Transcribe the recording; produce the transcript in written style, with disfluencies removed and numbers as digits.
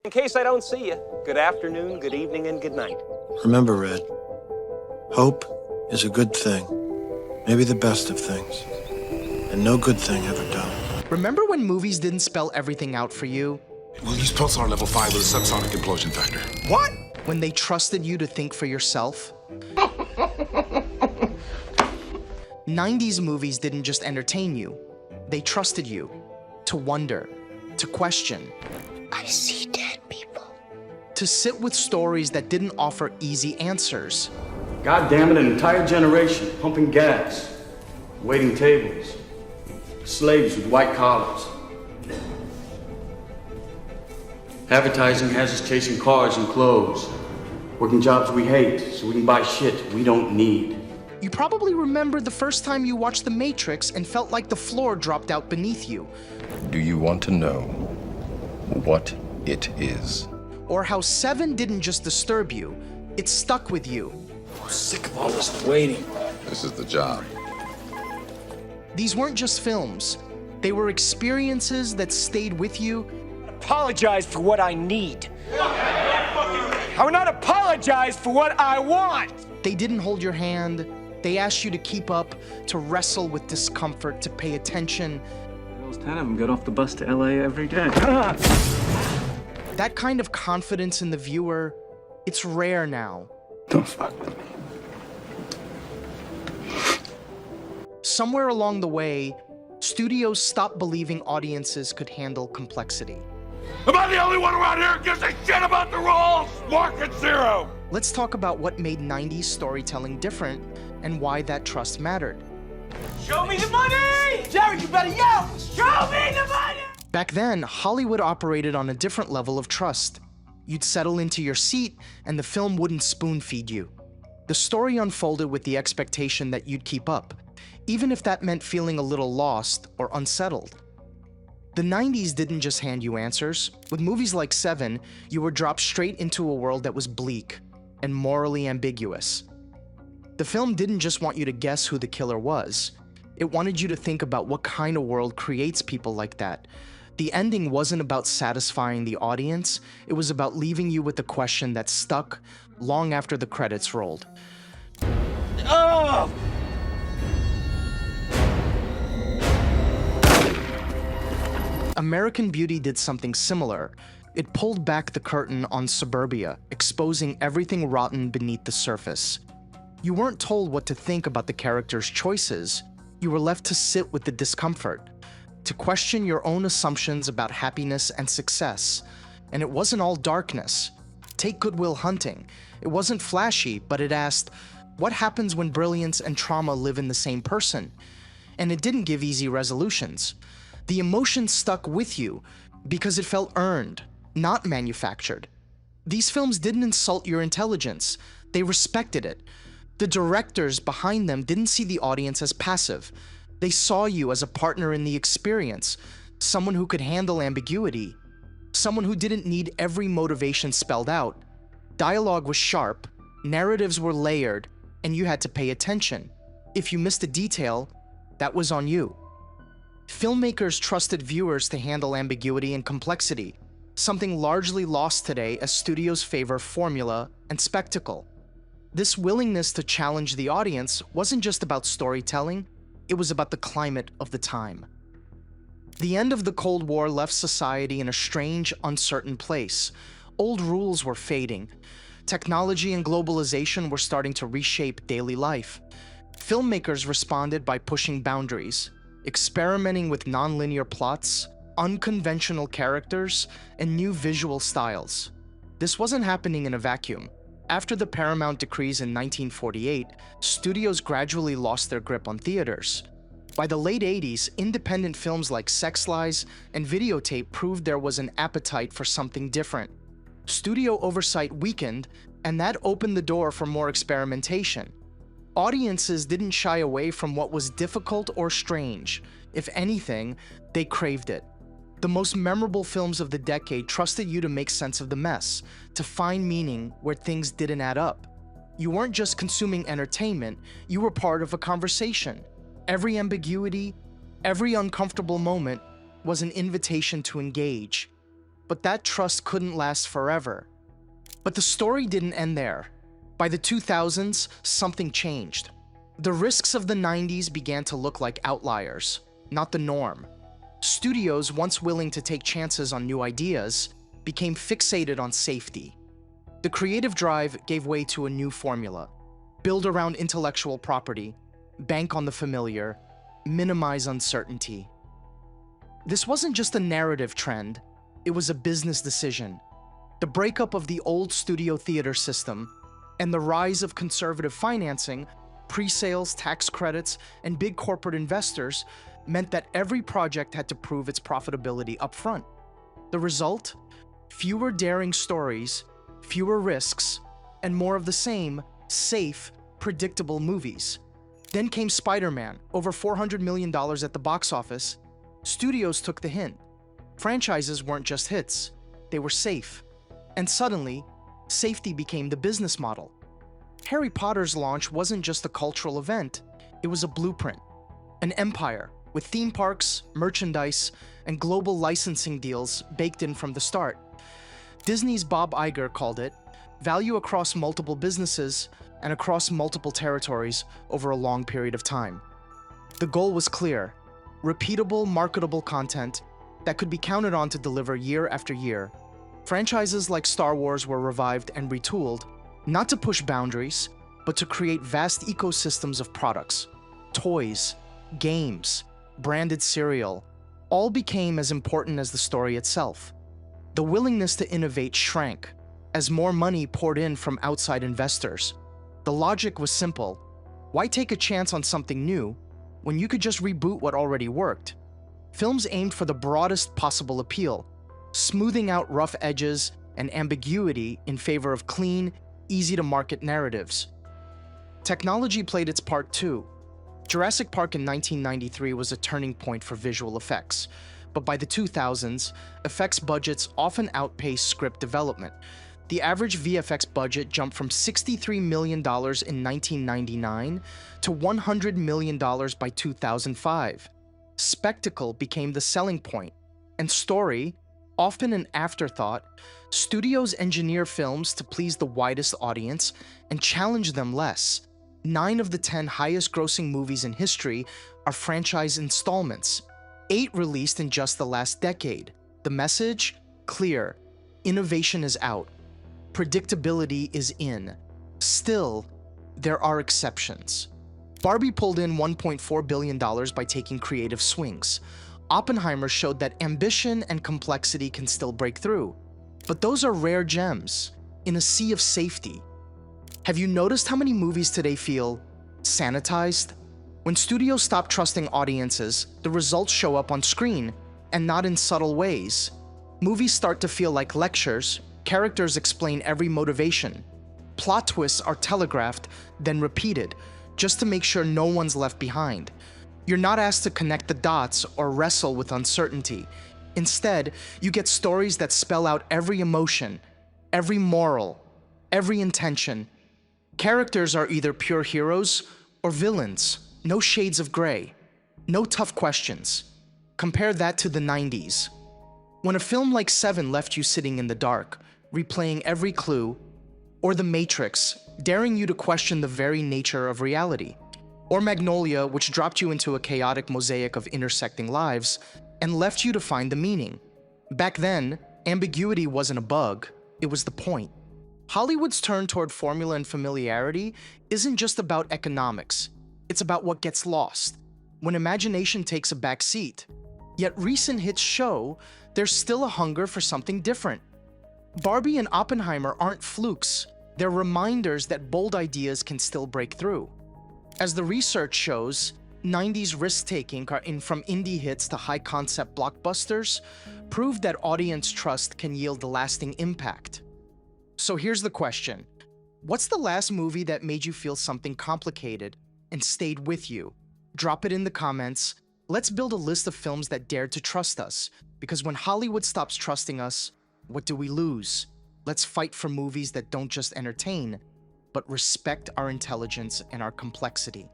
In case I don't see you, good afternoon, good evening, and good night. Remember, Red, hope is a good thing, maybe the best of things, and no good thing ever done. Remember when movies didn't spell everything out for you? We'll use pulsar level 5 with a subsonic implosion factor. What? When they trusted you to think for yourself? 90s movies didn't just entertain you. They trusted you to wonder, to question. I see dead people. To sit with stories that didn't offer easy answers. God damn it, an entire generation pumping gas, waiting tables, slaves with white collars. Advertising has us chasing cars and clothes, working jobs we hate so we can buy shit we don't need. You probably remember the first time you watched The Matrix and felt like the floor dropped out beneath you. Do you want to know what it is? Or how Seven didn't just disturb you, it stuck with you. I'm sick of all this waiting. This is the job. These weren't just films. They were experiences that stayed with you. Apologize for what I need. I will not apologize for what I want. They didn't hold your hand. They asked you to keep up, to wrestle with discomfort, to pay attention. Those 10 of them get off the bus to LA every day. That kind of confidence in the viewer, it's rare now. Don't fuck with me. Somewhere along the way, studios stopped believing audiences could handle complexity. Am I the only one around here who gives a shit about the rules? Market zero! Let's talk about what made 90s storytelling different and why that trust mattered. Show me the money! Jerry, you better yell! Show me the money! Back then, Hollywood operated on a different level of trust. You'd settle into your seat, and the film wouldn't spoon-feed you. The story unfolded with the expectation that you'd keep up, even if that meant feeling a little lost or unsettled. The 90s didn't just hand you answers. With movies like Seven, you were dropped straight into a world that was bleak and morally ambiguous. The film didn't just want you to guess who the killer was. It wanted you to think about what kind of world creates people like that. The ending wasn't about satisfying the audience, it was about leaving you with a question that stuck long after the credits rolled. Oh! American Beauty did something similar. It pulled back the curtain on suburbia, exposing everything rotten beneath the surface. You weren't told what to think about the characters' choices. You were left to sit with the discomfort, to question your own assumptions about happiness and success. And it wasn't all darkness. Take Good Will Hunting. It wasn't flashy, but it asked, what happens when brilliance and trauma live in the same person? And it didn't give easy resolutions. The emotion stuck with you because it felt earned, not manufactured. These films didn't insult your intelligence. They respected it. The directors behind them didn't see the audience as passive. They saw you as a partner in the experience, someone who could handle ambiguity, someone who didn't need every motivation spelled out. Dialogue was sharp, narratives were layered, and you had to pay attention. If you missed a detail, that was on you. Filmmakers trusted viewers to handle ambiguity and complexity, something largely lost today as studios favor formula and spectacle. This willingness to challenge the audience wasn't just about storytelling, it was about the climate of the time. The end of the Cold War left society in a strange, uncertain place. Old rules were fading. Technology and globalization were starting to reshape daily life. Filmmakers responded by pushing boundaries, experimenting with non-linear plots, unconventional characters, and new visual styles. This wasn't happening in a vacuum. After the Paramount decrees in 1948, studios gradually lost their grip on theaters. By the late 80s, independent films like Sex Lies and Videotape proved there was an appetite for something different. Studio oversight weakened, and that opened the door for more experimentation. Audiences didn't shy away from what was difficult or strange. If anything, they craved it. The most memorable films of the decade trusted you to make sense of the mess, to find meaning where things didn't add up. You weren't just consuming entertainment, you were part of a conversation. Every ambiguity, every uncomfortable moment was an invitation to engage. but that trust couldn't last forever. But the story didn't end there. By the 2000s, something changed. The risks of the 90s began to look like outliers, not the norm. Studios, once willing to take chances on new ideas, became fixated on safety. The creative drive gave way to a new formula: build around intellectual property, bank on the familiar, minimize uncertainty. This wasn't just a narrative trend, it was a business decision. The breakup of the old studio theater system and the rise of conservative financing, pre-sales, tax credits, and big corporate investors meant that every project had to prove its profitability upfront. The result? Fewer daring stories, fewer risks, and more of the same safe, predictable movies. Then came Spider-Man, over $400 million at the box office. Studios took the hint. Franchises weren't just hits, they were safe. And suddenly, safety became the business model. Harry Potter's launch wasn't just a cultural event, it was a blueprint. An empire, with theme parks, merchandise, and global licensing deals baked in from the start. Disney's Bob Iger called it value across multiple businesses and across multiple territories over a long period of time. The goal was clear: repeatable, marketable content that could be counted on to deliver year after year. Franchises like Star Wars were revived and retooled, not to push boundaries, but to create vast ecosystems of products. Toys, games, branded cereal, all became as important as the story itself. The willingness to innovate shrank as more money poured in from outside investors. The logic was simple: why take a chance on something new when you could just reboot what already worked? Films aimed for the broadest possible appeal, smoothing out rough edges and ambiguity in favor of clean, easy-to-market narratives. Technology played its part too. Jurassic Park in 1993 was a turning point for visual effects, but by the 2000s, effects budgets often outpaced script development. The average VFX budget jumped from $63 million in 1999 to $100 million by 2005. Spectacle became the selling point, and story, often an afterthought. Studios engineer films to please the widest audience and challenge them less. 9 of the 10 highest-grossing movies in history are franchise installments, 8 released in just the last decade. The message? Clear. Innovation is out. Predictability is in. Still, there are exceptions. Barbie pulled in $1.4 billion by taking creative swings. Oppenheimer showed that ambition and complexity can still break through. But those are rare gems in a sea of safety. Have you noticed how many movies today feel sanitized? When studios stop trusting audiences, the results show up on screen, and not in subtle ways. Movies start to feel like lectures, characters explain every motivation. Plot twists are telegraphed, then repeated, just to make sure no one's left behind. You're not asked to connect the dots or wrestle with uncertainty. Instead, you get stories that spell out every emotion, every moral, every intention. Characters are either pure heroes or villains. No shades of gray. No tough questions. Compare that to the 90s. When a film like Seven left you sitting in the dark, replaying every clue, or The Matrix, daring you to question the very nature of reality, or Magnolia, which dropped you into a chaotic mosaic of intersecting lives and left you to find the meaning. Back then, ambiguity wasn't a bug, it was the point. Hollywood's turn toward formula and familiarity isn't just about economics, it's about what gets lost when imagination takes a back seat. Yet recent hits show there's still a hunger for something different. Barbie and Oppenheimer aren't flukes, they're reminders that bold ideas can still break through. As the research shows, 90s risk-taking from indie hits to high-concept blockbusters proved that audience trust can yield lasting impact. So here's the question: what's the last movie that made you feel something complicated and stayed with you? Drop it in the comments. Let's build a list of films that dared to trust us, because when Hollywood stops trusting us, what do we lose? Let's fight for movies that don't just entertain, but respect our intelligence and our complexity.